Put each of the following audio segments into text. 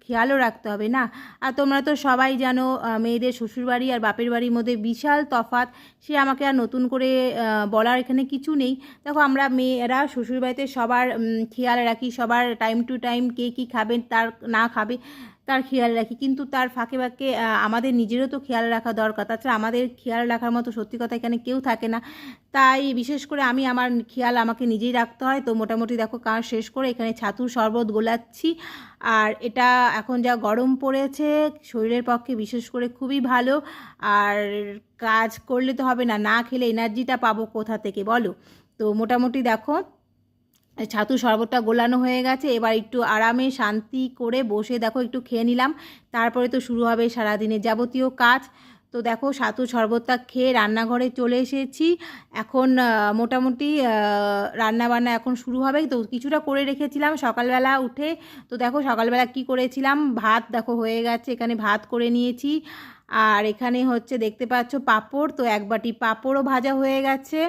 খেয়ালও রাখতে হবে না। আর তোমরা তো সবাই জানো মেয়েদের শ্বশুরবাড়ি আর বাপের বাড়ির মধ্যে বিশাল তফাৎ। সে আমাকে আর নতুন করে বলার এখানে কিছু নেই। দেখো আমরা মেয়েরা শ্বশুরবাড়িতে সবার খেয়াল রাখি, সবার টাইম টু টাইম কে কী খাবে তার না খাবে তার খেয়াল রাখি, কিন্তু তার ফাঁকে ফাঁকে আমাদের নিজেরও তো খেয়াল রাখা দরকার। তাছাড়া আমাদের খেয়াল রাখার মতো সত্যি কথা এখানে কেউ থাকে না। তাই বিশেষ করে আমি আমার খেয়াল আমাকে নিজেই রাখতে হয়। তো মোটামুটি দেখো কাজ শেষ করে এখানে ছাতুর শরবত গোলাচ্ছি। আর এটা এখন যা গরম পড়েছে শরীরের পক্ষে বিশেষ করে খুবই ভালো। আর কাজ করলে তো হবে না, না খেলে এনার্জিটা পাবো কোথা থেকে বলো? তো মোটামুটি দেখো ছাতু শরবতটা গোলানো হয়ে গেছে। এবার একটু আরামে শান্তি করে বসে দেখো একটু খেয়ে নিলাম। তারপরে তো শুরু হবে সারাদিনের যাবতীয় কাজ। তো দেখো ছাতু শরবতটা খেয়ে রান্নাঘরে চলে এসেছি। এখন মোটামুটি রান্নাবান্না এখন শুরু হবে। তো কিছুটা করে রেখেছিলাম সকালবেলা উঠে। তো দেখো সকালবেলা কি করেছিলাম, ভাত দেখো হয়ে গেছে, এখানে ভাত করে নিয়েছি। আর এখানে হচ্ছে দেখতে পাচ্ছ পাঁপড়, তো এক বাটি পাঁপড়ও ভাজা হয়ে গেছে।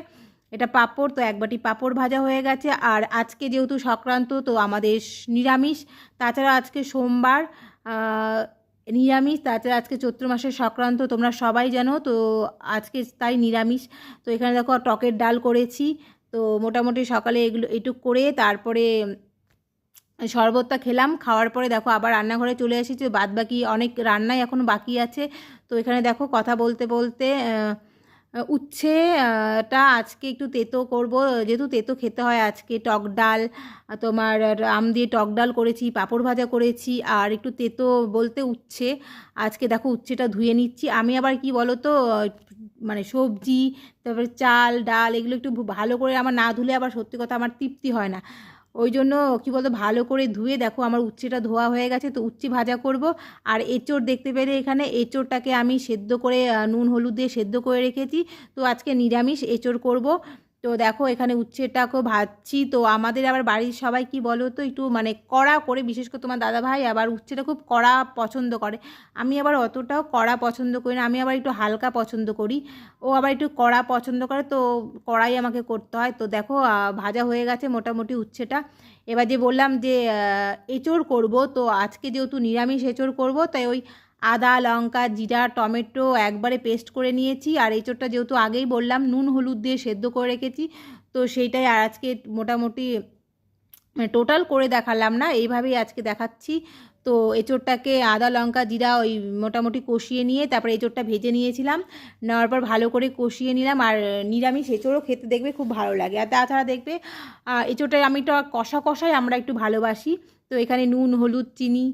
এটা পাঁপড়, তো এক বাটি পাঁপড় ভাজা হয়ে গেছে। আর আজকে যেহেতু সংক্রান্ত তো আমাদের নিরামিষ। তাছাড়া আজকে সোমবার, নিরামিষ। তাছাড়া আজকে চৈত্র মাসের সংক্রান্ত তোমরা সবাই জানো, তো আজকে তাই নিরামিষ। তো এখানে দেখো টকের ডাল করেছি। তো মোটামুটি সকালে এগুলো এটুক করে তারপরে শরবতটা খেলাম। খাওয়ার পরে দেখো আবার রান্নাঘরে চলে এসেছি। বাদবাকি অনেক রান্নাই এখনও বাকি আছে। তো এখানে দেখো কথা বলতে বলতে উচ্ছেটা আজকে একটু তেতো করব, যেহেতু তেতো খেতে হয়। আজকে টক ডাল, তোমার আম দিয়ে টক ডাল করেছি, পাঁপড় ভাজা করেছি, আর একটু তেতো বলতে উচ্ছে। আজকে দেখো উচ্ছেটা ধুয়ে নিচ্ছি। আমি আবার কি বলো তো, মানে সবজি তারপরে চাল ডাল এগুলো একটু ভালো করে আমার না ধুলে আবার সত্যি কথা আমার তৃপ্তি হয় না। ওই জন্য কী বলতো ভালো করে ধুয়ে দেখো আমার উচ্ছেটা ধোয়া হয়ে গেছে। তো উচ্ছে ভাজা করব। আর এঁচোড় দেখতে পেলে এখানে এঁচোড়টাকে আমি সেদ্ধ করে নুন হলুদ দিয়ে সেদ্ধ করে রেখেছি। তো আজকে নিরামিষ এঁচোড় করব। তো দেখো এখানে উচ্ছেটাকেও ভাজছি। তো আমাদের আবার বাড়ির সবাই কি বলো তো একটু মানে কড়া করে, বিশেষ করে তোমার দাদাভাই আবার উচ্ছেটা খুব কড়া পছন্দ করে। আমি আবার অতটাও কড়া পছন্দ করি না, আমি আবার একটু হালকা পছন্দ করি। ও আবার একটু কড়া পছন্দ করে, তো কড়াই আমাকে করতে হয়। তো দেখো ভাজা হয়ে গেছে মোটামুটি উচ্ছেটা। এবার যে বললাম যে এঁচোড় করব, তো আজকে যেহেতু নিরামিষ এঁচোড় করব তাই ওই আদা লঙ্কা জিরা টমেটো একবারে পেস্ট করে নিয়েছি। আর এঁচোড়টা যেহেতু আগেই বললাম নুন হলুদ দিয়ে সেদ্ধ করে রেখেছি, তো সেইটাই আর আজকে মোটামুটি টোটাল করে দেখালাম না, এইভাবেই আজকে দেখাচ্ছি। তো এঁচোড়টাকে আদা লঙ্কা জিরা ওই মোটামুটি কষিয়ে নিয়ে তারপরে এঁচোড়টা ভেজে নিয়েছিলাম। নেওয়ার পর ভালো করে কষিয়ে নিলাম। আর নিরামিষ এঁচোড়ও খেতে দেখবে খুব ভালো লাগে। আর তাছাড়া দেখবে এঁচোড়টা আমি তো কষা কষাই আমরা একটু ভালোবাসি। তো এখানে নুন হলুদ চিনি